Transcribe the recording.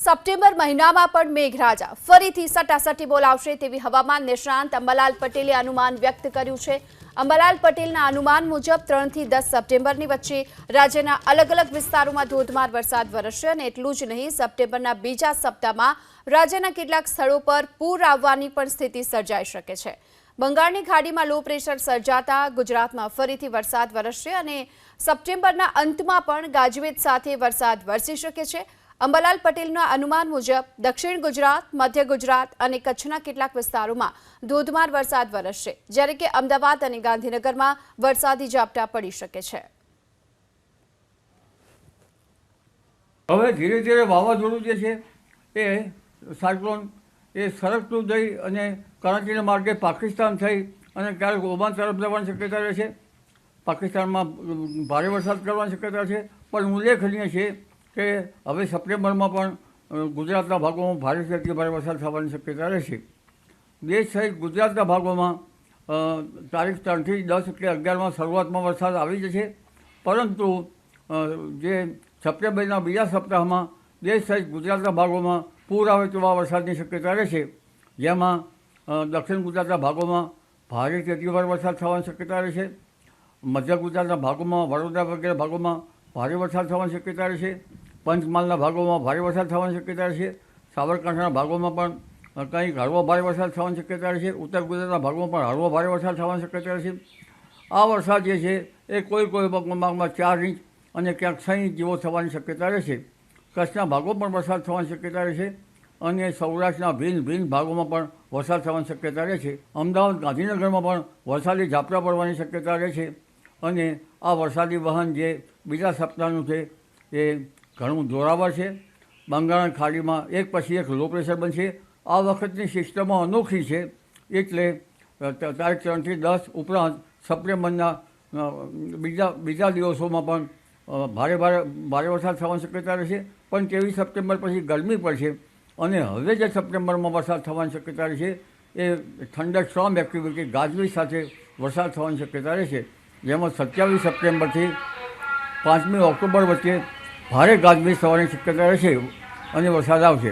September મહિનામાં પણ મેઘરાજા ફરીથી સટાસટી બોલાવશે તેવી હવામાન નિષ્ણાંત અંબાલાલ પટેલે અનુમાન વ્યક્ત કર્યું છે। અંબાલાલ પટેલના અનુમાન મુજબ 3 થી 10 સપ્ટેમ્બરની વચ્ચે રાજ્યના અલગ અલગ વિસ્તારોમાં ધોધમાર વરસાદ વરસશે અને એટલું જ નહીં, સપ્ટેમ્બરના બીજા સપ્તાહમાં રાજ્યના કેટલાક સ્થળો પર પૂર આવવાની પણ સ્થિતિ સર્જાઈ શકે છે। બંગાળની ખાડીમાં લો પ્રેશર સર્જાતા ગુજરાતમાં ફરીથી વરસાદ વરસશે અને સપ્ટેમ્બરના અંતમાં પણ ગાજવીજ સાથે વરસાદ વરસી શકે છે। અંબાલાલ પટેલના અનુમાન મુજબ દક્ષિણ ગુજરાત, મધ્ય ગુજરાત અને કચ્છના કેટલાક વિસ્તારોમાં ધોધમાર વરસાદ વરસશે, જ્યારે કે અમદાવાદ અને ગાંધીનગરમાં વરસાદી ઝાપટા પડી શકે છે। હવે ધીરે ધીરે વાવાઝોડું જે છે એ સાયક્લોન એ સરકતું જઈ અને કરાચીના માર્ગે પાકિસ્તાન થઈ અને ક્યારેક ઓમાન તરફ જવાની શક્યતા રહે છે। પાકિસ્તાનમાં ભારે વરસાદ કરવાની શક્યતા છે, પણ ઉલ્લેખનીય છે કે હવે સપ્ટેમ્બરમાં પણ ગુજરાતના ભાગોમાં ભારેથી અતિ ભારે વરસાદ થવાની શક્યતા રહેશે। દેશ સહિત ગુજરાતના ભાગોમાં તારીખ 3 થી 10 કે 11માં શરૂઆતમાં વરસાદ આવી જશે, પરંતુ જે સપ્ટેમ્બરના બીજા સપ્તાહમાં દેશ સહિત ગુજરાતના ભાગોમાં પૂર આવે તેવા વરસાદની શક્યતા રહેશે, જેમાં દક્ષિણ ગુજરાતના ભાગોમાં ભારેથી અતિ ભારે વરસાદ થવાની શક્યતા રહેશે। મધ્ય ગુજરાતના ભાગોમાં, વડોદરા વગેરે ભાગોમાં ભારે વરસાદ થવાની શક્યતા રહેશે। પંચમહાલના ભાગોમાં ભારે વરસાદ થવાની શક્યતા રહેશે। સાબરકાંઠાના ભાગોમાં પણ કંઈક હળવો ભારે વરસાદ થવાની શક્યતા રહેશે। ઉત્તર ગુજરાતના ભાગોમાં પણ હળવો ભારે વરસાદ થવાની શક્યતા રહેશે। આ વરસાદ જે છે એ કોઈ ભાગમાં 4 ઇંચ અને ક્યાંક 6 ઇંચ જેવો થવાની શક્યતા રહેશે। કચ્છના ભાગો પણ વરસાદ થવાની શક્યતા રહેશે અને સૌરાષ્ટ્રના ભિન્ન ભાગોમાં પણ વરસાદ થવાની શક્યતા રહેશે। અમદાવાદ, ગાંધીનગરમાં પણ વરસાદી ઝાપટા પડવાની શક્યતા રહેશે અને આ વરસાદી વહન જે બીજા સપ્તાહનું છે એ ઘણું જોરાવર છે। બંગાળની ખાડીમાં એક પછી એક લો પ્રેશર બનશે। આ વખતની સિસ્ટમો અનોખી છે, એટલે તારીખ 3 થી 10 ઉપરાંત સપ્ટેમ્બરના બીજા દિવસોમાં પણ ભારે વરસાદ થવાની શક્યતા રહેશે, પણ 23 સપ્ટેમ્બર પછી ગરમી પડશે અને હવે જે સપ્ટેમ્બરમાં વરસાદ થવાની શક્યતા રહેશે એ થંડર સ્ટોર્મ એક્ટિવિટી ગાજવીજ સાથે વરસાદ થવાની શક્યતા રહેશે, જેમાં 27 સપ્ટેમ્બરથી 5મી ઓક્ટોબર વચ્ચે ભારે ગાજવીજ થવાની શક્યતા રહેશે અને વરસાદ આવશે।